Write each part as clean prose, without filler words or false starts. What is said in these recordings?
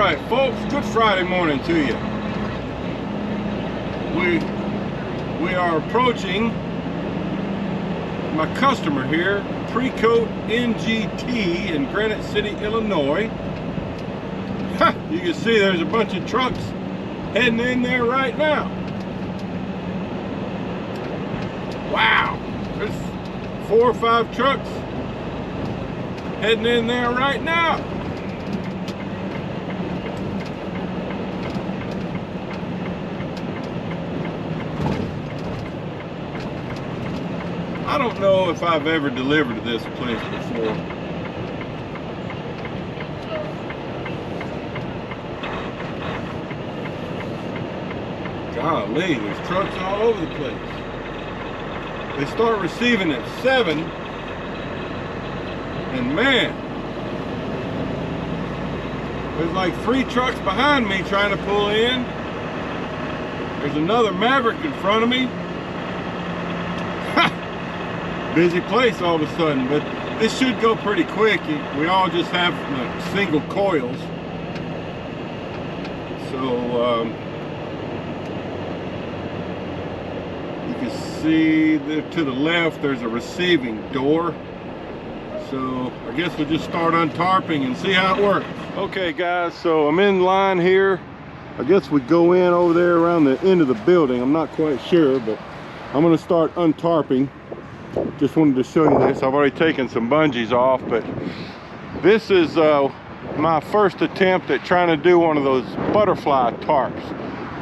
right, folks, good Friday morning to you. We are approaching my customer here, Precoat NGT in Granite City, Illinois. You can see there's a bunch of trucks heading in there right now. Wow, there's 4 or 5 trucks heading in there right now. I don't know if I've ever delivered to this place before. Golly, there's trucks all over the place. They start receiving at 7, and man, there's like 3 trucks behind me trying to pull in. There's another Maverick in front of me. Busy place all of a sudden, but this should go pretty quick. We all just have single coils. So you can see that to the left there's a receiving door. So I guess we'll just start untarping and see how it works. Okay guys, so I'm in line here. I guess we go in over there around the end of the building. I'm not quite sure, but I'm gonna start untarping. Just wanted to show you this. I've already taken some bungees off, but this is my first attempt at trying to do one of those butterfly tarps,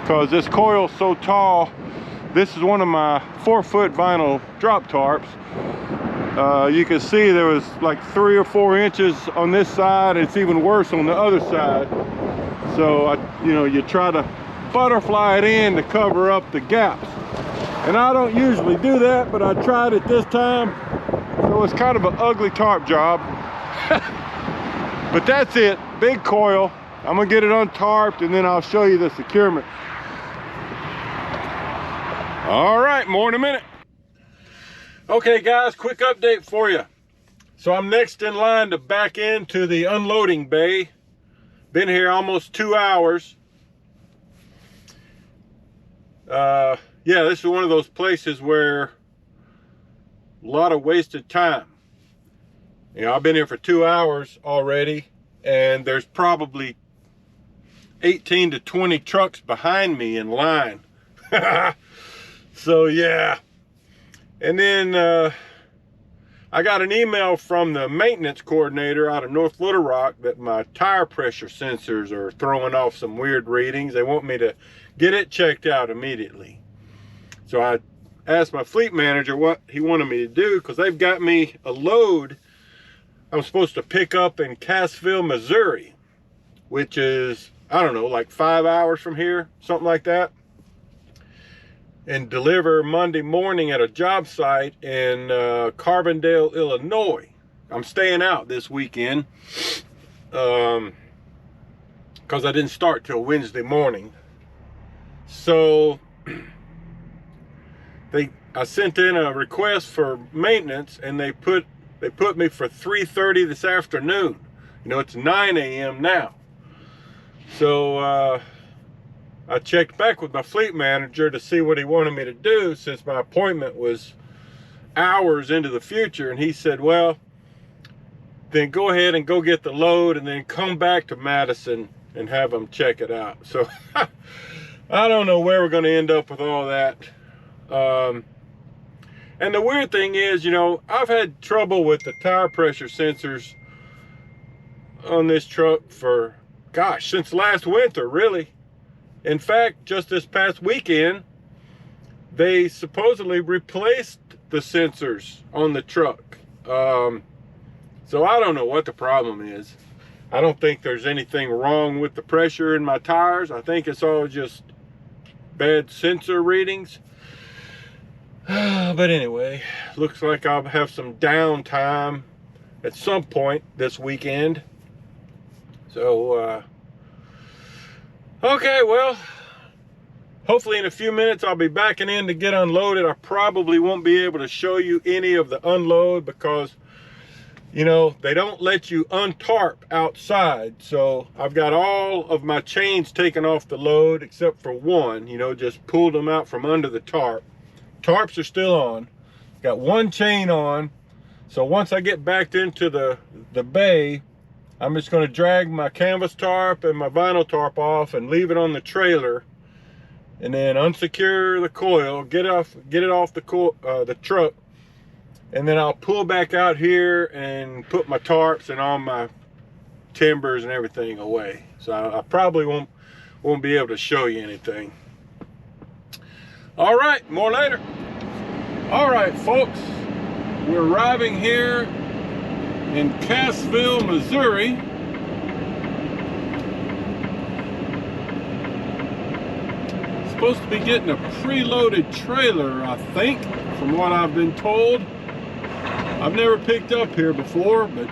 because this coil's so tall. This is one of my 4-foot vinyl drop tarps. You can see there was like 3 or 4 inches on this side. It's even worse on the other side. So you try to butterfly it in to cover up the gaps. And I don't usually do that, but I tried it this time. So it's kind of an ugly tarp job. But that's it, big coil. I'm gonna get it untarped and then I'll show you the securement. All right, more in a minute. Okay guys, quick update for you. So I'm next in line to back into the unloading bay. Been here almost 2 hours. Yeah, this is one of those places where a lot of wasted time. I've been here for 2 hours already, and there's probably 18 to 20 trucks behind me in line. So yeah. And then I got an email from the maintenance coordinator out of North Little Rock that my tire pressure sensors are throwing off some weird readings. They want me to get it checked out immediately. So I asked my fleet manager what he wanted me to do, because they've got me a load I'm supposed to pick up in Cassville, Missouri, which is, I don't know, like 5 hours from here, something like that, and deliver Monday morning at a job site in Carbondale, Illinois. I'm staying out this weekend because I didn't start till Wednesday morning. So I sent in a request for maintenance, and they put me for 3:30 this afternoon. It's 9 a.m. now. So I checked back with my fleet manager to see what he wanted me to do, since my appointment was hours into the future, and he said, well, then go ahead and go get the load and then come back to Madison and have them check it out. So I don't know where we're going to end up with all that. And the weird thing is, I've had trouble with the tire pressure sensors on this truck for, gosh, since last winter, really. In fact, just this past weekend, they supposedly replaced the sensors on the truck. So I don't know what the problem is. I don't think there's anything wrong with the pressure in my tires. I think it's all just bad sensor readings. But anyway, looks like I'll have some downtime at some point this weekend. So, okay, well, hopefully in a few minutes I'll be backing in to get unloaded. I probably won't be able to show you any of the unload because you know, they don't let you untarp outside. So I've got all of my chains taken off the load except for one, you know, just pulled them out from under the tarp. Tarps are still on. Got one chain on. So once I get back into the bay, I'm just going to drag my canvas tarp and my vinyl tarp off and leave it on the trailer, and then unsecure the coil, get it off the truck, and then I'll pull back out here and put my tarps and all my timbers and everything away. So I probably won't be able to show you anything. All right, more later. All right, folks, we're arriving here in Cassville, Missouri. Supposed to be getting a preloaded trailer, I think, from what I've been told. I've never picked up here before, but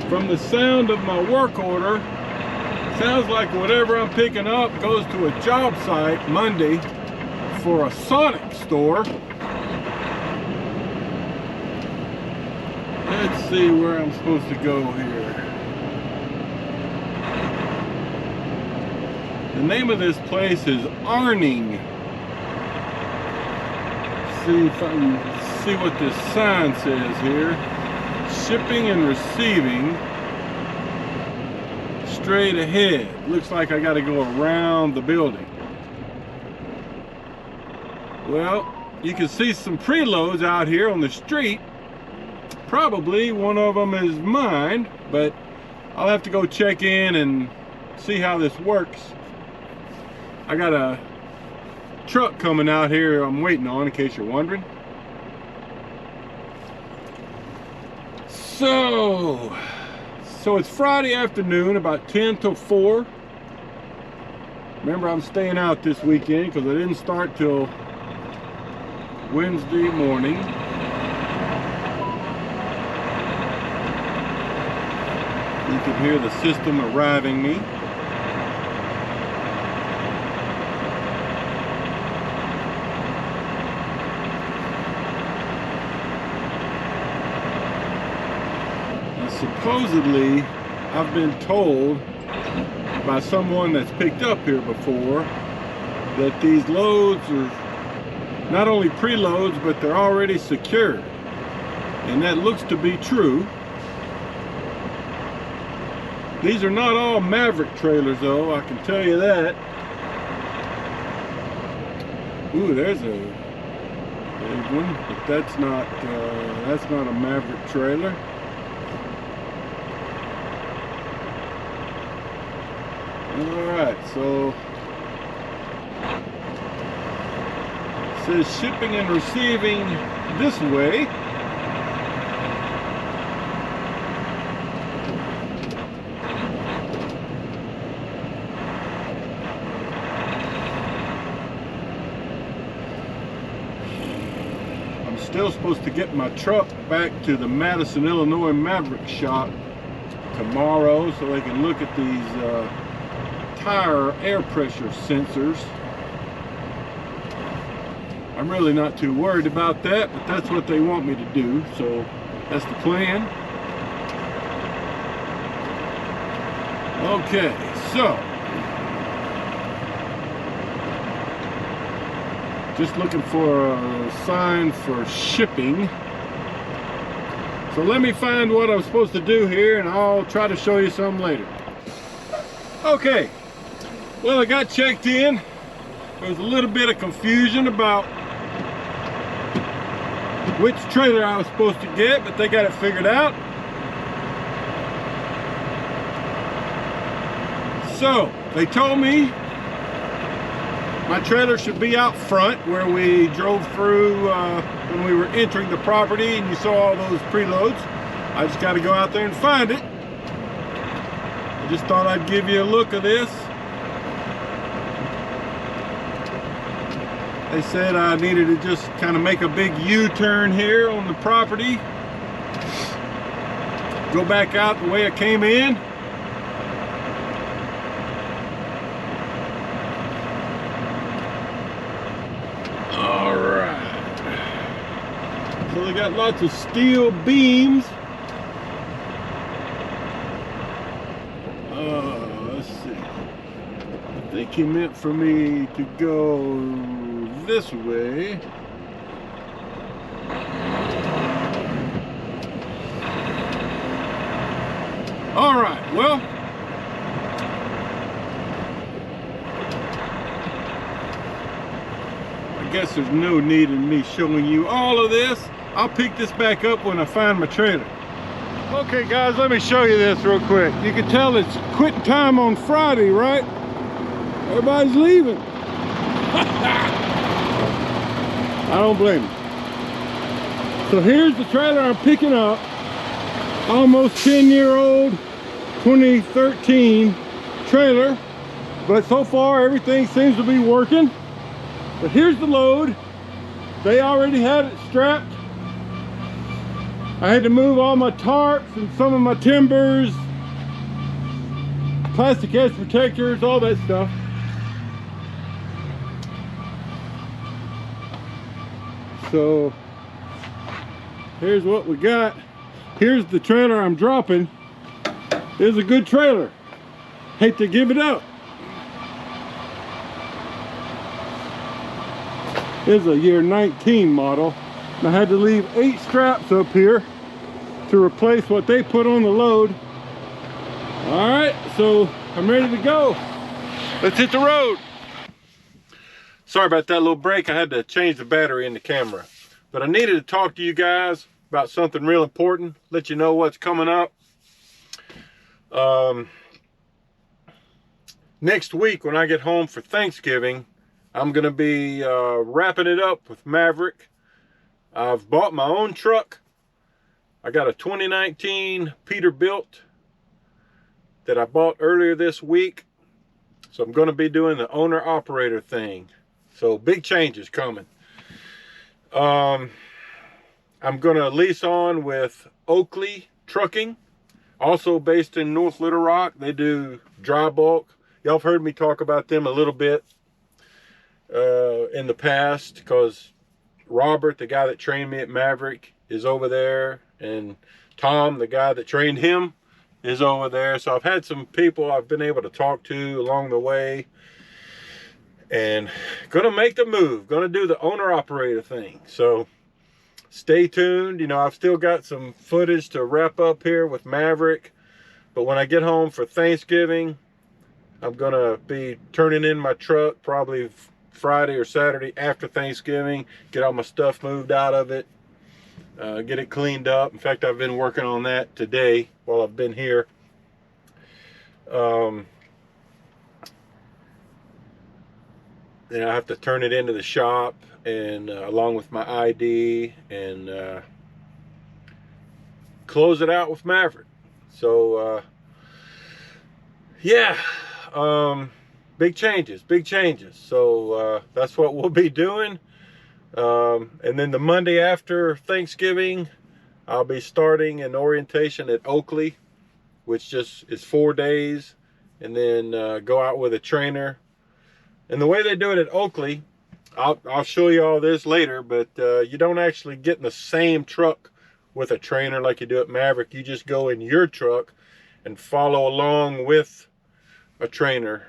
from the sound of my work order, sounds like whatever I'm picking up goes to a job site Monday for a Sonic store. Let's see where I'm supposed to go here. The name of this place is Arning. See if I can see what this sign says here. Shipping and receiving. Straight ahead. Looks like I got to go around the building. Well, you can see some preloads out here on the street. Probably one of them is mine, but I'll have to go check in and see how this works. I got a truck coming out here I'm waiting on, in case you're wondering. So it's Friday afternoon, about 10 till 4. Remember, I'm staying out this weekend because I didn't start till Wednesday morning. You can hear the system arriving me. Supposedly, I've been told by someone that's picked up here before that these loads are not only preloads, but they're already secured. And that looks to be true. These are not all Maverick trailers though, I can tell you that. Ooh, there's a big one, but that's not a Maverick trailer. Alright, so it says shipping and receiving this way. I'm still supposed to get my truck back to the Madison, Illinois Maverick shop tomorrow so they can look at these tire air pressure sensors. I'm really not too worried about that, but that's what they want me to do, so that's the plan. Okay, so just looking for a sign for shipping. So let me find what I'm supposed to do here and I'll try to show you some later. Okay. Well, I got checked in. There was a little bit of confusion about which trailer I was supposed to get, but they got it figured out. So, they told me my trailer should be out front where we drove through when we were entering the property and you saw all those preloads. I just got to go out there and find it. I just thought I'd give you a look of this. They said I needed to just kind of make a big U-turn here on the property. Go back out the way I came in. Alright. they got lots of steel beams. Let's see. I think he meant for me to go this way. All right, well, I guess there's no need in me showing you all of this. I'll pick this back up when I find my trailer. Okay guys, let me show you this real quick. You can tell it's quit time on Friday, right? Everybody's leaving. I don't blame them. So here's the trailer I'm picking up. Almost 10-year-old 2013 trailer, but so far everything seems to be working. But here's the load. They already had it strapped. I had to move all my tarps and some of my timbers, plastic edge protectors, all that stuff. So here's what we got. Here's the trailer I'm dropping. It's a good trailer. Hate to give it up. It's a year 19 model. I had to leave 8 straps up here to replace what they put on the load. All right, so I'm ready to go. Let's hit the road. Sorry about that little break. I had to change the battery in the camera. But I needed to talk to you guys about something real important, let you know what's coming up. Next week when I get home for Thanksgiving, I'm gonna be wrapping it up with Maverick. I've bought my own truck. I got a 2019 Peterbilt that I bought earlier this week. So I'm gonna be doing the owner-operator thing. So big changes coming. I'm gonna lease on with Oakley Trucking, also based in North Little Rock. They do dry bulk. Y'all have heard me talk about them a little bit in the past, because Robert, the guy that trained me at Maverick, is over there, and Tom, the guy that trained him, is over there. So I've had some people I've been able to talk to along the way, and gonna make the move, gonna do the owner-operator thing. So stay tuned. You know, I've still got some footage to wrap up here with Maverick, but when I get home for Thanksgiving, I'm gonna be turning in my truck probably Friday or Saturday after Thanksgiving, get all my stuff moved out of it, get it cleaned up. In fact, I've been working on that today while I've been here. Then I have to turn it into the shop, and along with my ID, and close it out with Maverick. So yeah, big changes. So that's what we'll be doing. And then the Monday after Thanksgiving, I'll be starting an orientation at Oakley, which just is 4 days, and then go out with a trainer. And the way they do it at Oakley, I'll show you all this later, but you don't actually get in the same truck with a trainer like you do at Maverick. You just go in your truck and follow along with a trainer.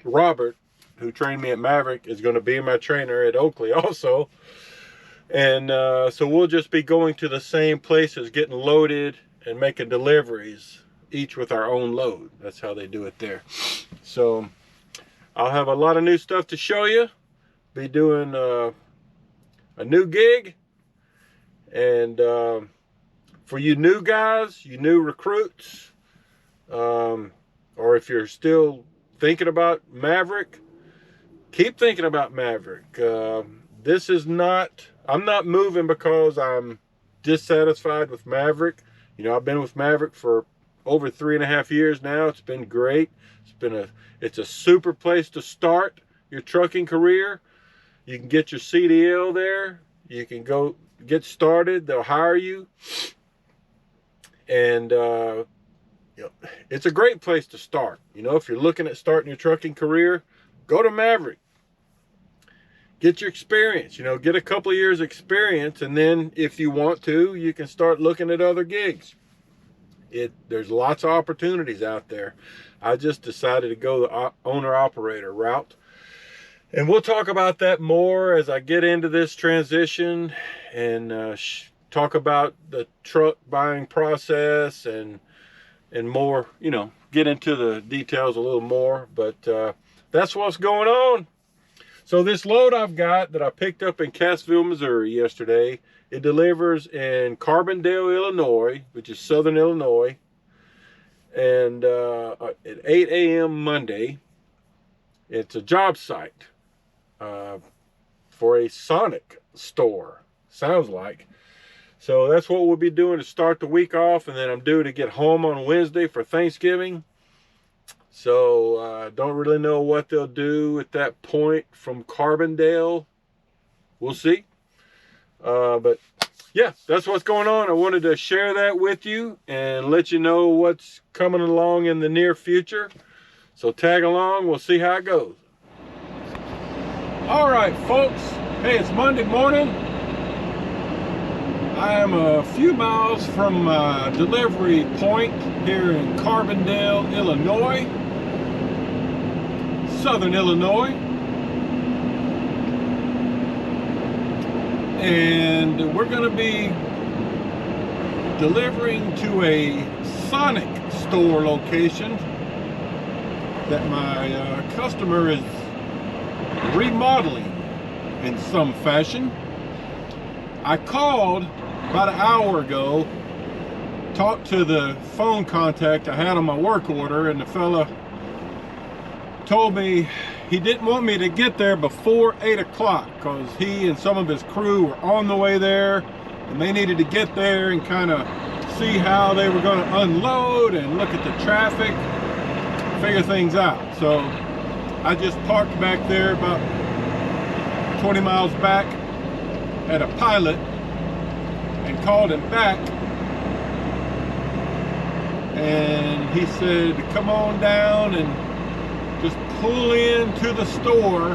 Robert, who trained me at Maverick, is going to be my trainer at Oakley also. And so we'll just be going to the same places, getting loaded and making deliveries, each with our own load. That's how they do it there. So I'll have a lot of new stuff to show you. Be doing a new gig. And for you new guys, you new recruits, or if you're still thinking about Maverick, keep thinking about Maverick. This is not, I'm not moving because I'm dissatisfied with Maverick. You know, I've been with Maverick for over 3.5 years now. It's been great. It's a super place to start your trucking career. You can get your CDL there. You can go get started. They'll hire you. And you know, it's a great place to start. You know, if you're looking at starting your trucking career, go to Maverick. get your experience, you know, get a couple of years experience, and then if you want to, you can start looking at other gigs. There's lots of opportunities out there. I just decided to go the owner-operator route. And we'll talk about that more as I get into this transition and talk about the truck buying process and more, you know, get into the details a little more. But that's what's going on. So this load I've got that I picked up in Cassville, Missouri yesterday, it delivers in Carbondale, Illinois, which is southern Illinois, and at 8 a.m. Monday. It's a job site for a Sonic store, sounds like. So that's what we'll be doing to start the week off, and then I'm due to get home on Wednesday for Thanksgiving. So don't really know what they'll do at that point from Carbondale. We'll see. But yeah, that's what's going on. I wanted to share that with you and let you know what's coming along in the near future. So tag along, we'll see how it goes. All right, folks. Hey, it's Monday morning. I am a few miles from my delivery point here in Carbondale, Illinois, southern Illinois. And we're going to be delivering to a Sonic store location that my customer is remodeling in some fashion. I called about an hour ago, talked to the phone contact I had on my work order, and the fella told me he didn't want me to get there before 8 o'clock because he and some of his crew were on the way there, and they needed to get there and kind of see how they were going to unload and look at the traffic, figure things out. So I just parked back there about 20 miles back at a Pilot and called him back, and he said to come on down and just pull into the store.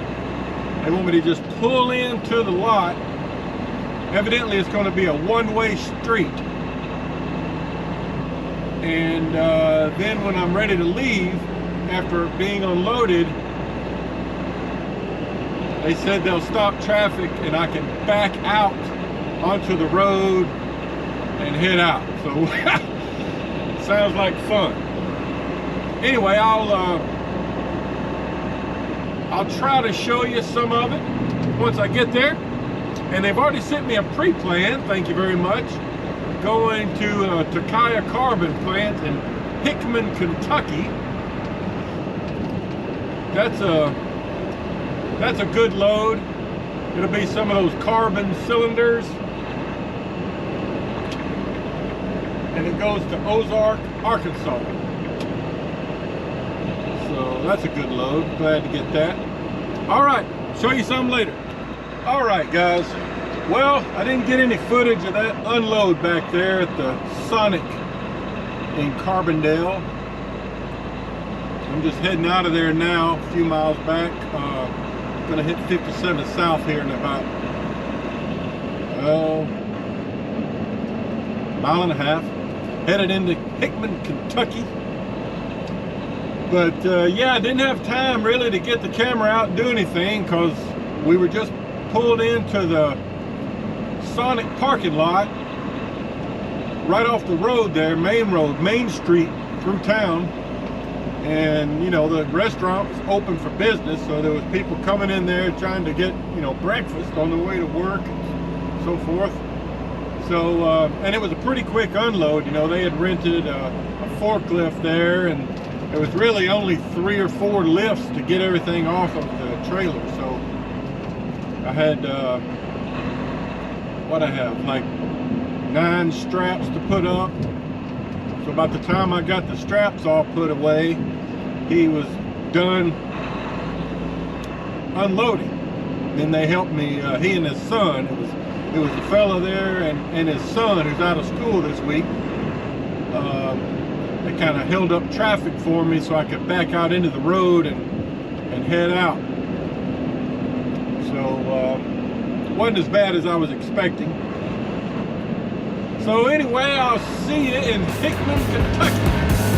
They want me to just pull into the lot. Evidently it's going to be a one-way street, and then when I'm ready to leave after being unloaded, they said they'll stop traffic and I can back out onto the road and head out. So sounds like fun. Anyway, I'll try to show you some of it once I get there. And they've already sent me a pre-plan, thank you very much, going to Takaya Carbon plant in Hickman, Kentucky. That's a good load. It'll be some of those carbon cylinders. And it goes to Ozark, Arkansas. So that's a good load. Glad to get that. All right, show you some later. All right, guys. Well, I didn't get any footage of that unload back there at the Sonic in Carbondale. I'm just heading out of there now, a few miles back. Gonna hit 57 south here in about mile and a half, headed into Hickman, Kentucky. But yeah, I didn't have time really to get the camera out and do anything because we were just pulled into the Sonic parking lot right off the road there, Main Street through town. And you know, the restaurant was open for business, so there was people coming in there trying to get, you know, breakfast on the way to work and so forth. So and it was a pretty quick unload. You know, they had rented a forklift there, and there was really only 3 or 4 lifts to get everything off of the trailer. So I had what I have, like 9 straps to put up. So about the time I got the straps all put away, he was done unloading. Then they helped me, he and his son, it was a fella there and his son who's out of school this week. They kind of held up traffic for me so I could back out into the road and head out. So So wasn't as bad as I was expecting. So anyway, I'll see you in Hickman, Kentucky.